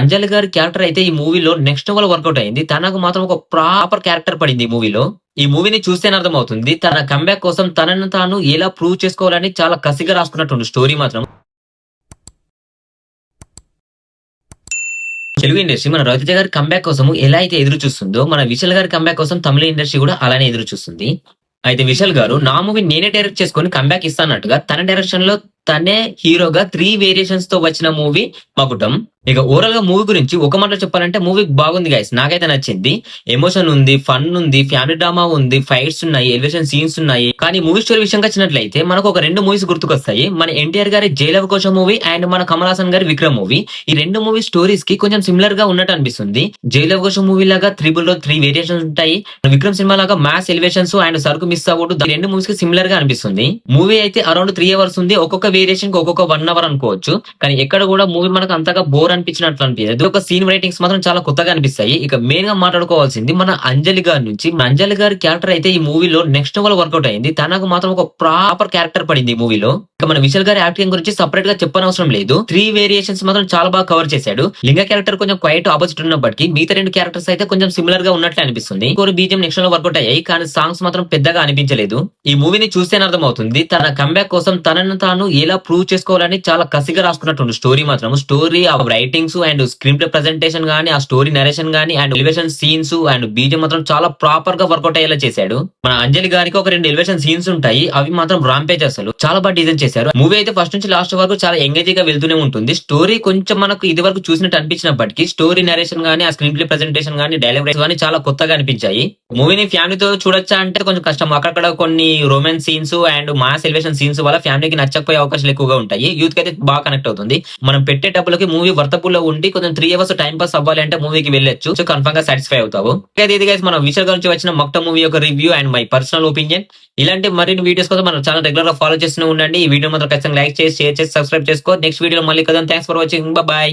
అంజలి గారి క్యారెక్టర్ అయితే ఈ మూవీలో నెక్స్ట్ లెవెల్ వర్కౌట్ అయింది. తనకు మాత్రం ఒక ప్రాపర్ క్యారెక్టర్ పడింది ఈ మూవీలో. ఈ మూవీని చూస్తేనే అర్థమవుతుంది. తన కమ్‌బ్యాక్ కోసం తనను తాను ఎలా ప్రూవ్ చేసుకోవాలని చాలా కసిగా రాసుకున్నట్టుంది స్టోరీ మాత్రం. తెలుగు ఇండస్ట్రీ మన రవితేజ గారి కమ్‌బ్యాక్ కోసం ఎలా అయితే ఎదురు చూస్తుందో, మన విశాల్ గారి కమ్‌బ్యాక్ కోసం తమిళ ఇండస్ట్రీ కూడా అలానే ఎదురు చూస్తుంది. అయితే విశాల్ గారు నా మూవీ నేనే డైరెక్ట్ చేసుకొని కమ్‌బ్యాక్ ఇస్తానన్నట్టుగా తన డైరెక్షన్‌లో తనే హీరోగా 3 వేరియేషన్స్ తో వచ్చిన మూవీ మకుటం. ఇక ఓవరాల్ గా మూవీ గురించి ఒక మాటలో చెప్పాలంటే మూవీ బాగుంది గైస్. నాకైతే నచ్చింది. ఎమోషన్ ఉంది, ఫన్ ఉంది, ఫ్యామిలీ డ్రామా ఉంది, ఫైట్స్ ఉన్నాయి, ఎలివేషన్ సీన్స్ ఉన్నాయి. కానీ మూవీ స్టోరీ విషయంగా వచ్చినట్లయితే మనకు ఒక 2 మూవీస్ గుర్తుకొస్తాయి. మన ఎన్టీఆర్ గారి జైలవ కోశం మూవీ అండ్ మన కమల్ హాసన్ గారి విక్రమ్ మూవీ. ఈ 2 మూవీ స్టోరీస్ కి కొంచెం సిమిలర్ గా ఉన్నట్టు అనిపిస్తుంది. జైలవ కోశం మూవీ లాగా త్రిబుల్ లో 3 వేరియేషన్స్ ఉంటాయి. విక్రమ్ సినిమా లాగా మాస్ ఎలివేషన్స్ అండ్ సరుకు మిస్ అవ్వడు. 2 మూవీస్ కి సిమిలర్ గా అనిపిస్తుంది. మూవీ అయితే అరౌండ్ 3 అవర్స్ ఉంది. ఒక్కొక్క వేరియేషన్ కి ఒక్కొక్క 1 అవర్ అనుకోవచ్చు. కానీ ఎక్కడ కూడా మూవీ మనకు అంతగా బోర్ అనిపించినట్లు అనిపించదు. ఒక సీన్ రైటింగ్స్ మాత్రం చాలా కొత్తగా అనిపిస్తాయి. ఇక మెయిన్ గా మాట్లాడుకోవాల్సింది మన అంజలి గారి నుంచి. మన అంజలి గారి క్యారెక్టర్ అయితే ఈ మూవీలో నెక్స్ట్ లెవెల్ వర్కౌట్ అయింది. తనకు మాత్రం ఒక ప్రాపర్ క్యారెక్టర్ పడింది ఈ మూవీలో. ఇక మన విశాల్ గారి యాక్టింగ్ గురించి సెపరేట్ గా చెప్పనవసరం లేదు. 3 వేరియేషన్స్ మాత్రం చాలా బాగా కవర్ చేశాడు. లింగ క్యారెక్టర్ కొంచెం క్వైట్ ఆపోజిట్ ఉన్నప్పటికీ మిగతా 2 క్యారెక్టర్స్ అయితే కొంచెం సిమిలర్ గా ఉన్నట్లే అనిపిస్తుంది. ఇంకోరు బీజిఎం నెక్స్ట్ లో వర్కౌట్ అయ్యాయి. కానీ సాంగ్స్ మాత్రం పెద్దగా అనిపించలేదు. ఈ మూవీని చూస్తేనే అర్థమవుతుంది. తన కమ్‌బ్యాక్ కోసం తనను తాను ఎలా ప్రూవ్ చేసుకోవాలని చాలా కసిగా రాసుకున్నట్టుంది స్టోరీ మాత్రం. స్టోరీ ఆ writings and screen play presentation గానీ, ఆ స్టోరీ నరేషన్ గానీ and elevation scenes and BGM మాత్రం చాలా ప్రాపర్ గా వర్కౌట్ అయ్యేలా చేశాడు. మన అంజలి గారికి ఒక 2 ఎలివేషన్ సీన్స్ ఉంటాయి. అవి మాత్రం రాంపేజ్ అసలు చాలా బాగా డిజైన్ చేశారు. మూవీ అయితే ఫస్ట్ నుంచి లాస్ట్ వరకు చాలా ఎంగేజింగ్ గా వెళ్తూనే ఉంటుంది. స్టోరీ కొంచెం మనకు ఇది వరకు చూసినట్టు అనిపించినప్పటికీ స్టోరీ నరేషన్ గానీ, ఆ స్క్రీన్ ప్లే ప్రెజెంటేషన్ గానీ, డైలాగ్ రైట్స్ గానీ చాలా కొత్తగా అనిపించాయి. మూవీని ఫ్యామిలీతో చూడొచ్చా అంటే కొంచెం కష్టం. అక్కడక్కడ కొన్ని romance scenes and mass elevation scenes వల్ల ఫ్యామిలీకి నచ్చకపోయే అవకాశాలు ఎక్కువగా ఉంటాయి. యూత్ కి అయితే బాగా కనెక్ట్ అవుతుంది. మనం పెట్టే డబ్బులకి మూవీ వర్తబుల్ లో ఉండి కొంచెం 3 అవర్స్ టైం పాస్ అవ్వాలి అంటే మూవీకి వెళ్ళొచ్చు. సో కన్ఫర్మ్ గా సాటిస్ఫై అవుతావు. అయితే ఇది గైస్ మన విశాల్ గురించి వచ్చిన మక్ట మూవీ యొక్క review and my personal opinion. ఇలాంటి మరిన్ని వీడియోస్ కోసం మన ఛానల్ రెగ్యులర్ గా ఫాలో చేస్తూనే ఉండండి. ఈ వీడియో మాత్రం ఖచ్చితంగా లైక్ చేసి, షేర్ చేసి, సబ్స్క్రైబ్ చేసుకో. నెక్స్ట్ వీడియో మళ్ళీ కదండి. Thanks for watching. బాయ్.